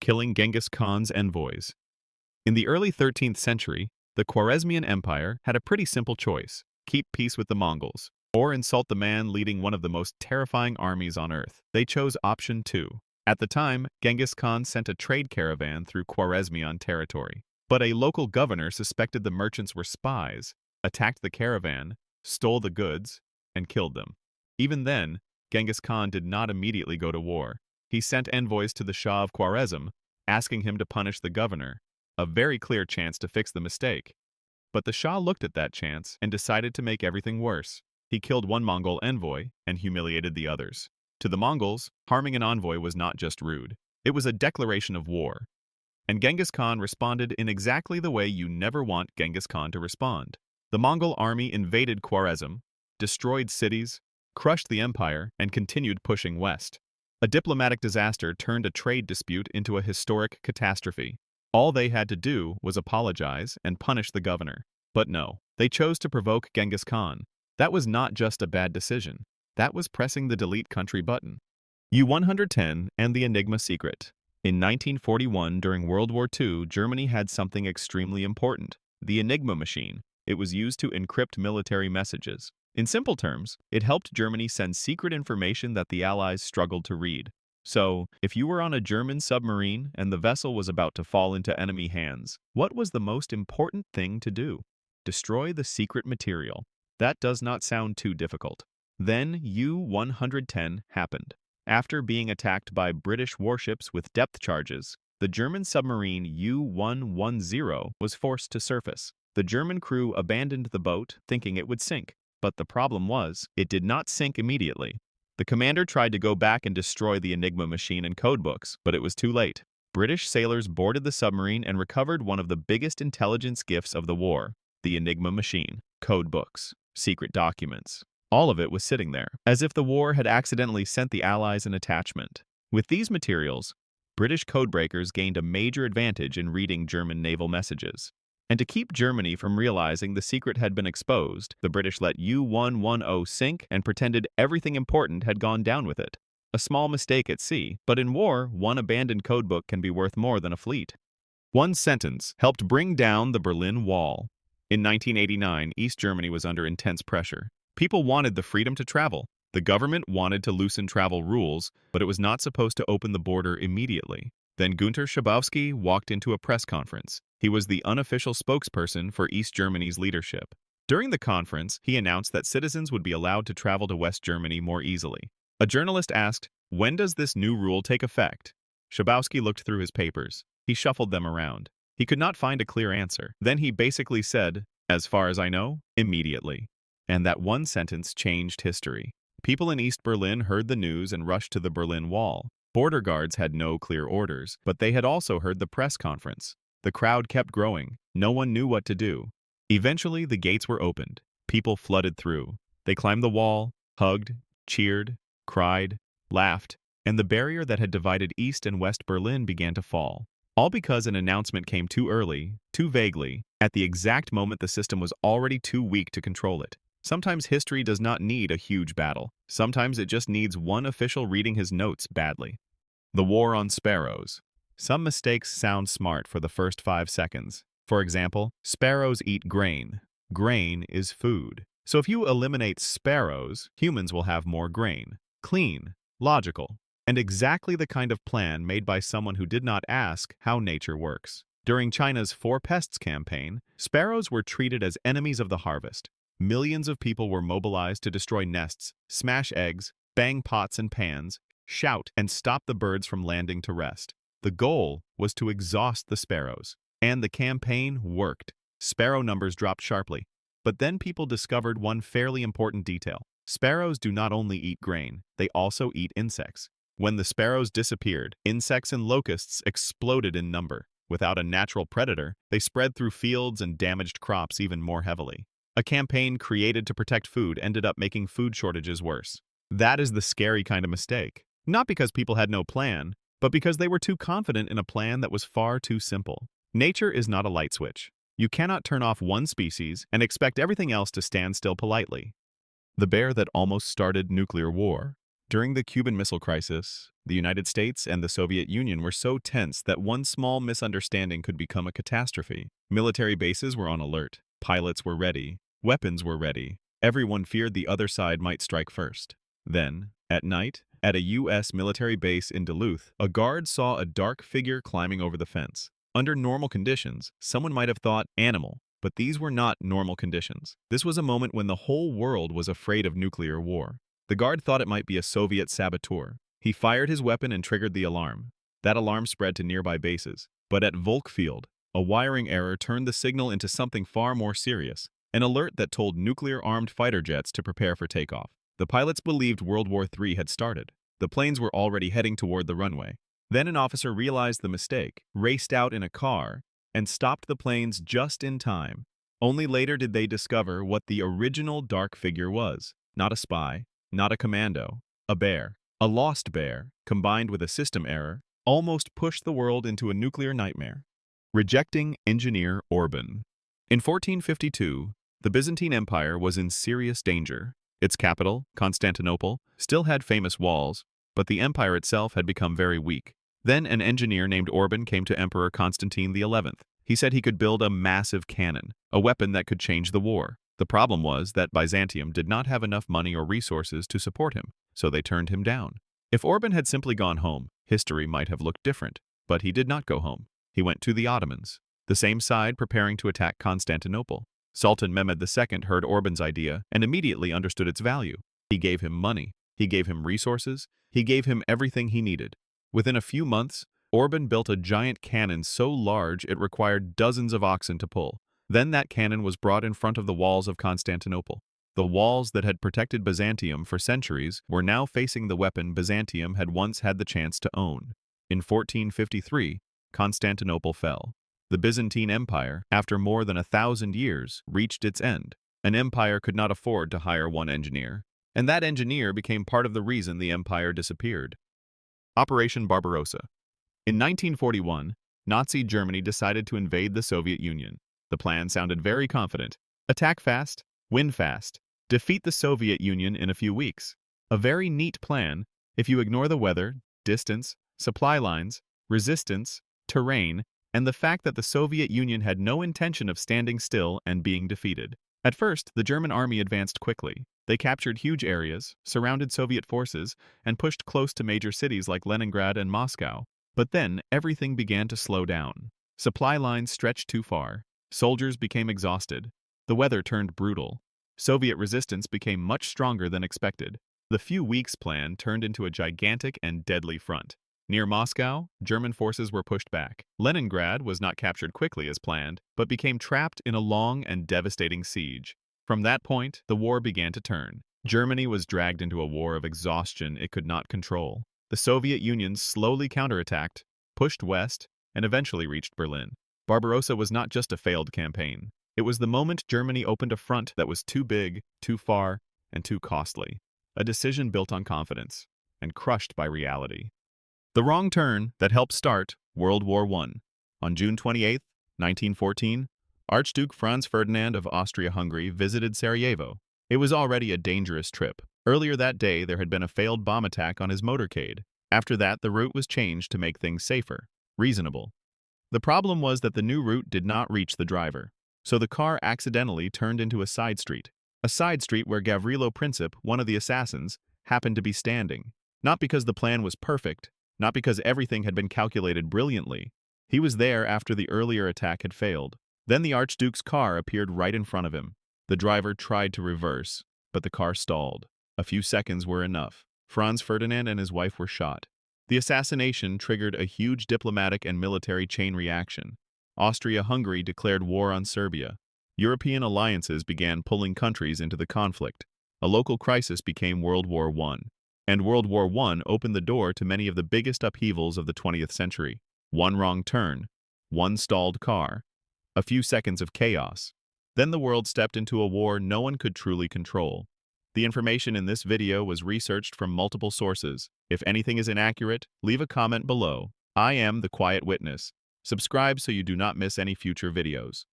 killing Genghis Khan's envoys. In the early 13th century, the Khwarezmian Empire had a pretty simple choice: keep peace with the Mongols, or insult the man leading one of the most terrifying armies on earth. They chose option 2. At the time, Genghis Khan sent a trade caravan through Khwarezmian territory. But a local governor suspected the merchants were spies, attacked the caravan, stole the goods, and killed them. Even then, Genghis Khan did not immediately go to war. He sent envoys to the Shah of Khwarezm, asking him to punish the governor, a very clear chance to fix the mistake. But the Shah looked at that chance and decided to make everything worse. He killed one Mongol envoy and humiliated the others. To the Mongols, harming an envoy was not just rude. It was a declaration of war. And Genghis Khan responded in exactly the way you never want Genghis Khan to respond. The Mongol army invaded Khwarezm, destroyed cities, crushed the empire, and continued pushing west. A diplomatic disaster turned a trade dispute into a historic catastrophe. All they had to do was apologize and punish the governor. But no, they chose to provoke Genghis Khan. That was not just a bad decision. That was pressing the delete country button. U-110 and the Enigma secret. In 1941, during World War II, Germany had something extremely important: the Enigma machine. It was used to encrypt military messages. In simple terms, it helped Germany send secret information that the Allies struggled to read. So, if you were on a German submarine and the vessel was about to fall into enemy hands, what was the most important thing to do? Destroy the secret material. That does not sound too difficult. Then U-110 happened. After being attacked by British warships with depth charges, the German submarine U-110 was forced to surface. The German crew abandoned the boat, thinking it would sink. But the problem was, it did not sink immediately. The commander tried to go back and destroy the Enigma machine and codebooks, but it was too late. British sailors boarded the submarine and recovered one of the biggest intelligence gifts of the war: the Enigma machine, codebooks, secret documents. All of it was sitting there, as if the war had accidentally sent the Allies an attachment. With these materials, British codebreakers gained a major advantage in reading German naval messages. And to keep Germany from realizing the secret had been exposed, the British let U-110 sink and pretended everything important had gone down with it. A small mistake at sea, but in war, one abandoned codebook can be worth more than a fleet. One sentence helped bring down the Berlin Wall. In 1989, East Germany was under intense pressure. People wanted the freedom to travel. The government wanted to loosen travel rules, but it was not supposed to open the border immediately. Then Günter Schabowski walked into a press conference. He was the unofficial spokesperson for East Germany's leadership. During the conference, he announced that citizens would be allowed to travel to West Germany more easily. A journalist asked, "When does this new rule take effect?" Schabowski looked through his papers. He shuffled them around. He could not find a clear answer. Then he basically said, "As far as I know, immediately." And that one sentence changed history. People in East Berlin heard the news and rushed to the Berlin Wall. Border guards had no clear orders, but they had also heard the press conference. The crowd kept growing. No one knew what to do. Eventually, the gates were opened. People flooded through. They climbed the wall, hugged, cheered, cried, laughed, and the barrier that had divided East and West Berlin began to fall. All because an announcement came too early, too vaguely, at the exact moment the system was already too weak to control it. Sometimes history does not need a huge battle. Sometimes it just needs one official reading his notes badly. The war on sparrows. Some mistakes sound smart for the first 5 seconds. For example, sparrows eat grain. Grain is food. So if you eliminate sparrows, humans will have more grain. Clean, logical, and exactly the kind of plan made by someone who did not ask how nature works. During China's Four Pests campaign, sparrows were treated as enemies of the harvest. Millions of people were mobilized to destroy nests, smash eggs, bang pots and pans, shout, and stop the birds from landing to rest. The goal was to exhaust the sparrows. And the campaign worked. Sparrow numbers dropped sharply. But then people discovered one fairly important detail. Sparrows do not only eat grain, they also eat insects. When the sparrows disappeared, insects and locusts exploded in number. Without a natural predator, they spread through fields and damaged crops even more heavily. A campaign created to protect food ended up making food shortages worse. That is the scary kind of mistake. Not because people had no plan, but because they were too confident in a plan that was far too simple. Nature is not a light switch. You cannot turn off one species and expect everything else to stand still politely. The bear that almost started nuclear war. During the Cuban Missile Crisis, the United States and the Soviet Union were so tense that one small misunderstanding could become a catastrophe. Military bases were on alert, pilots were ready, weapons were ready. Everyone feared the other side might strike first. Then, at night, at a U.S. military base in Duluth, a guard saw a dark figure climbing over the fence. Under normal conditions, someone might have thought animal, but these were not normal conditions. This was a moment when the whole world was afraid of nuclear war. The guard thought it might be a Soviet saboteur. He fired his weapon and triggered the alarm. That alarm spread to nearby bases. But at Volk Field, a wiring error turned the signal into something far more serious, an alert that told nuclear-armed fighter jets to prepare for takeoff. The pilots believed World War III had started. The planes were already heading toward the runway. Then an officer realized the mistake, raced out in a car, and stopped the planes just in time. Only later did they discover what the original dark figure was. Not a spy, not a commando, a bear. A lost bear, combined with a system error, almost pushed the world into a nuclear nightmare. Rejecting engineer Orban. In 1452, the Byzantine Empire was in serious danger. Its capital, Constantinople, still had famous walls, but the empire itself had become very weak. Then an engineer named Orban came to Emperor Constantine XI. He said he could build a massive cannon, a weapon that could change the war. The problem was that Byzantium did not have enough money or resources to support him, so they turned him down. If Orban had simply gone home, history might have looked different. But he did not go home. He went to the Ottomans, the same side preparing to attack Constantinople. Sultan Mehmed II heard Orban's idea and immediately understood its value. He gave him money, he gave him resources, he gave him everything he needed. Within a few months, Orban built a giant cannon so large it required dozens of oxen to pull. Then that cannon was brought in front of the walls of Constantinople. The walls that had protected Byzantium for centuries were now facing the weapon Byzantium had once had the chance to own. In 1453, Constantinople fell. The Byzantine Empire, after more than 1,000 years, reached its end. An empire could not afford to hire one engineer, and that engineer became part of the reason the empire disappeared. Operation Barbarossa. In 1941, Nazi Germany decided to invade the Soviet Union. The plan sounded very confident. Attack fast, win fast, defeat the Soviet Union in a few weeks. A very neat plan if you ignore the weather, distance, supply lines, resistance, terrain, and the fact that the Soviet Union had no intention of standing still and being defeated. At first, the German army advanced quickly. They captured huge areas, surrounded Soviet forces, and pushed close to major cities like Leningrad and Moscow. But then, everything began to slow down. Supply lines stretched too far. Soldiers became exhausted. The weather turned brutal. Soviet resistance became much stronger than expected. The few weeks plan turned into a gigantic and deadly front. Near Moscow, German forces were pushed back. Leningrad was not captured quickly as planned, but became trapped in a long and devastating siege. From that point, the war began to turn. Germany was dragged into a war of exhaustion it could not control. The Soviet Union slowly counterattacked, pushed west, and eventually reached Berlin. Barbarossa was not just a failed campaign. It was the moment Germany opened a front that was too big, too far, and too costly. A decision built on confidence, and crushed by reality. The wrong turn that helped start World War I. On June 28, 1914, Archduke Franz Ferdinand of Austria-Hungary visited Sarajevo. It was already a dangerous trip. Earlier that day, there had been a failed bomb attack on his motorcade. After that, the route was changed to make things safer, reasonable. The problem was that the new route did not reach the driver, so the car accidentally turned into a side street where Gavrilo Princip, one of the assassins, happened to be standing. Not because the plan was perfect, not because everything had been calculated brilliantly. He was there after the earlier attack had failed. Then the Archduke's car appeared right in front of him. The driver tried to reverse, but the car stalled. A few seconds were enough. Franz Ferdinand and his wife were shot. The assassination triggered a huge diplomatic and military chain reaction. Austria-Hungary declared war on Serbia. European alliances began pulling countries into the conflict. A local crisis became World War I. And World War I opened the door to many of the biggest upheavals of the 20th century. One wrong turn, one stalled car, a few seconds of chaos. Then the world stepped into a war no one could truly control. The information in this video was researched from multiple sources. If anything is inaccurate, leave a comment below. I am the Quiet Witness. Subscribe so you do not miss any future videos.